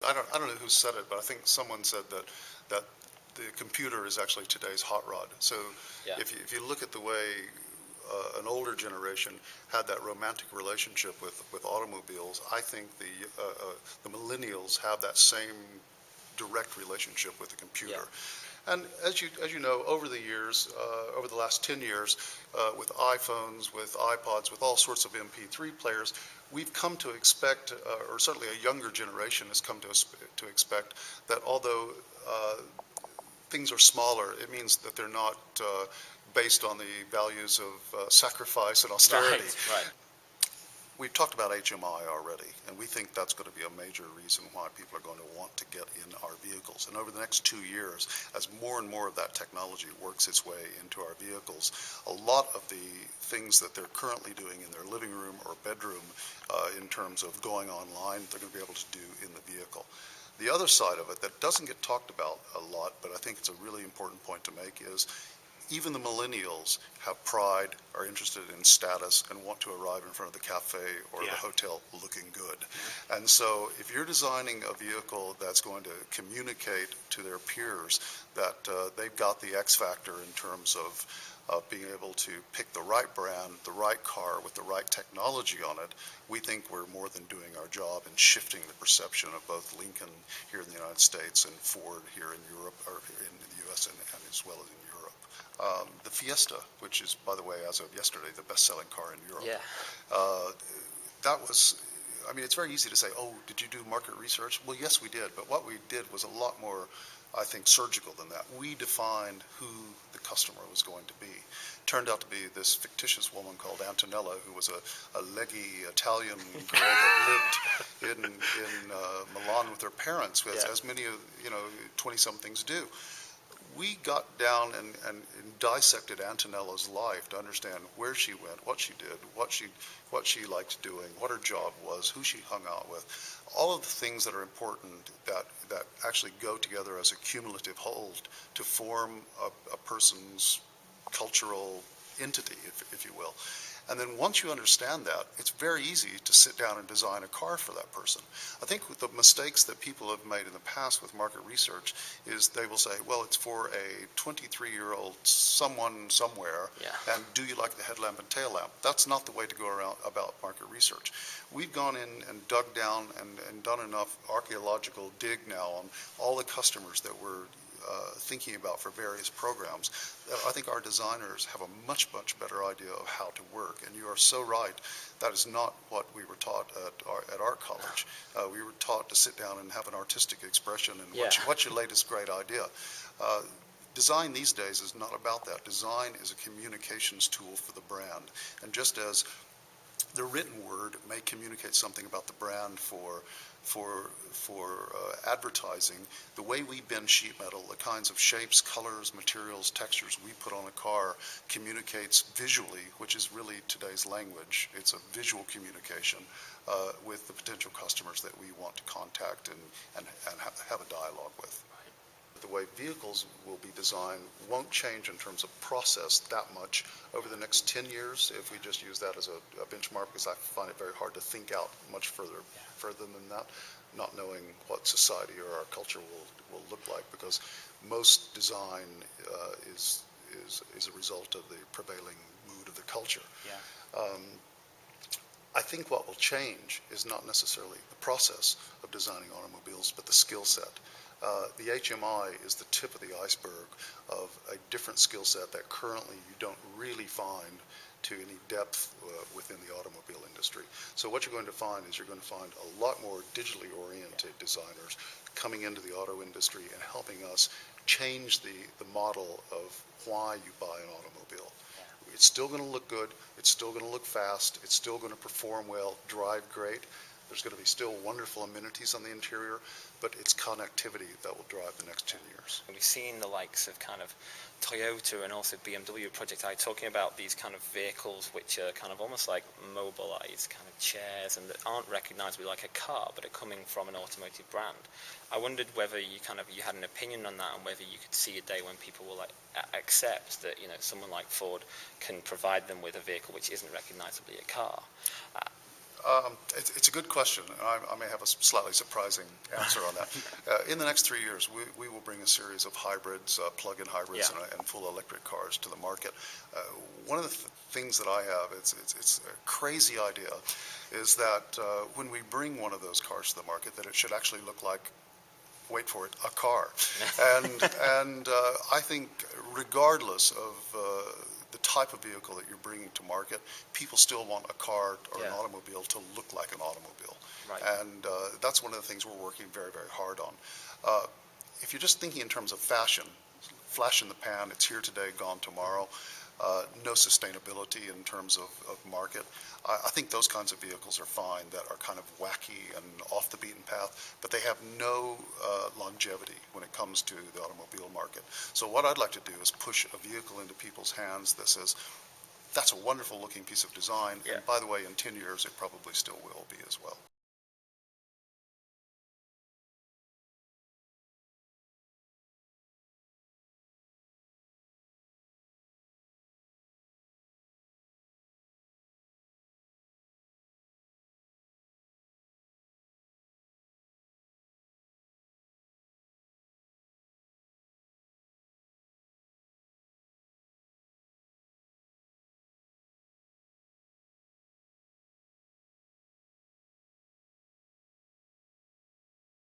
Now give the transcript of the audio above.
I don't know who said it, but I think someone said that the computer is actually today's hot rod. So Yeah. if you look at the way an older generation had that romantic relationship with automobiles, I think the millennials have that same direct relationship with the computer. Yeah. And as you know, over the years, over the last 10 years, with iPhones, with iPods, with all sorts of MP3 players, we've come to expect, or certainly a younger generation has come to expect, that although things are smaller, it means that they're not based on the values of sacrifice and austerity. Right. We've talked about HMI already, and we think that's going to be a major reason why people are going to want to get in our vehicles. And over the next 2 years, as more and more of that technology works its way into our vehicles, a lot of the things that they're currently doing in their living room or bedroom in terms of going online, they're going to be able to do in the vehicle. The other side of it that doesn't get talked about a lot, but I think it's a really important point to make, is even the millennials have pride, are interested in status, and want to arrive in front of the cafe or the hotel looking good. And so if you're designing a vehicle that's going to communicate to their peers that they've got the X factor in terms of being able to pick the right brand, the right car with the right technology on it, we think we're more than doing our job in shifting the perception of both Lincoln here in the United States and Ford here in Europe, or in the U.S. and as well as in Europe. The Fiesta, which is, by the way, as of yesterday, the best-selling car in Europe. Yeah. That was, I mean, it's very easy to say, oh, did you do market research? Well, yes, we did, but what we did was a lot more, I think, surgical than that. We defined who the customer was going to be. Turned out to be this fictitious woman called Antonella, who was a leggy Italian girl that lived in Milan with her parents, as many of 20-somethings do. We got down and dissected Antonella's life to understand where she went, what she did, what she liked doing, what her job was, who she hung out with, all of the things that are important that actually go together as a cumulative whole to form a person's cultural entity, if you will. And then once you understand that, it's very easy to sit down and design a car for that person. I think the mistakes that people have made in the past with market research is they will say, well, it's for a 23-year-old someone somewhere, and do you like the headlamp and tail lamp? That's not the way to go around about market research. We've gone in and dug down and done enough archaeological dig now on all the customers that we're thinking about for various programs. I think our designers have a much, much better idea of how to work. And you are so right. That is not what we were taught at our college. We were taught to sit down and have an artistic expression and what's your latest great idea. Design these days is not about that. Design is a communications tool for the brand. And just as the written word may communicate something about the brand for advertising, the way we bend sheet metal, the kinds of shapes, colors, materials, textures we put on a car communicates visually, which is really today's language. It's a visual communication with the potential customers that we want to contact and have a dialogue with. The way vehicles will be designed won't change in terms of process that much over the next 10 years, if we just use that as a benchmark, because I find it very hard to think out much further than that, not knowing what society or our culture will look like, because most design is a result of the prevailing mood of the culture. I think what will change is not necessarily the process of designing automobiles, but the skill set. The HMI is the tip of the iceberg of a different skill set that currently you don't really find to any depth within the automobile industry. So what you're going to find is you're going to find a lot more digitally oriented designers coming into the auto industry and helping us change the model of why you buy an automobile. It's still going to look good, it's still going to look fast, it's still going to perform well, drive great. There's going to be still wonderful amenities on the interior, but it's connectivity that will drive the next 10 years. We've seen the likes of kind of Toyota and also BMW Project I talking about these kind of vehicles which are kind of almost like mobilized kind of chairs and that aren't recognizably like a car but are coming from an automotive brand. I wondered whether you had an opinion on that and whether you could see a day when people will accept that someone like Ford can provide them with a vehicle which isn't recognizably a car. It's a good question, and I may have a slightly surprising answer on that. In the next 3 years, we will bring a series of hybrids, plug-in hybrids, Yeah. and full electric cars to the market. One of the things that I have, it's a crazy idea, is that when we bring one of those cars to the market, that it should actually look like, wait for it, a car. And I think regardless of the type of vehicle that you're bringing to market, people still want a car or an Yeah. automobile to look like an automobile. Right. And that's one of the things we're working very, very hard on. If you're just thinking in terms of fashion, flash in the pan, it's here today, gone tomorrow, no sustainability in terms of market. I think those kinds of vehicles are fine that are kind of wacky and off the beaten path, but they have no longevity when it comes to the automobile market. So what I'd like to do is push a vehicle into people's hands that says, that's a wonderful looking piece of design, Yeah. and by the way, in 10 years it probably still will be as well.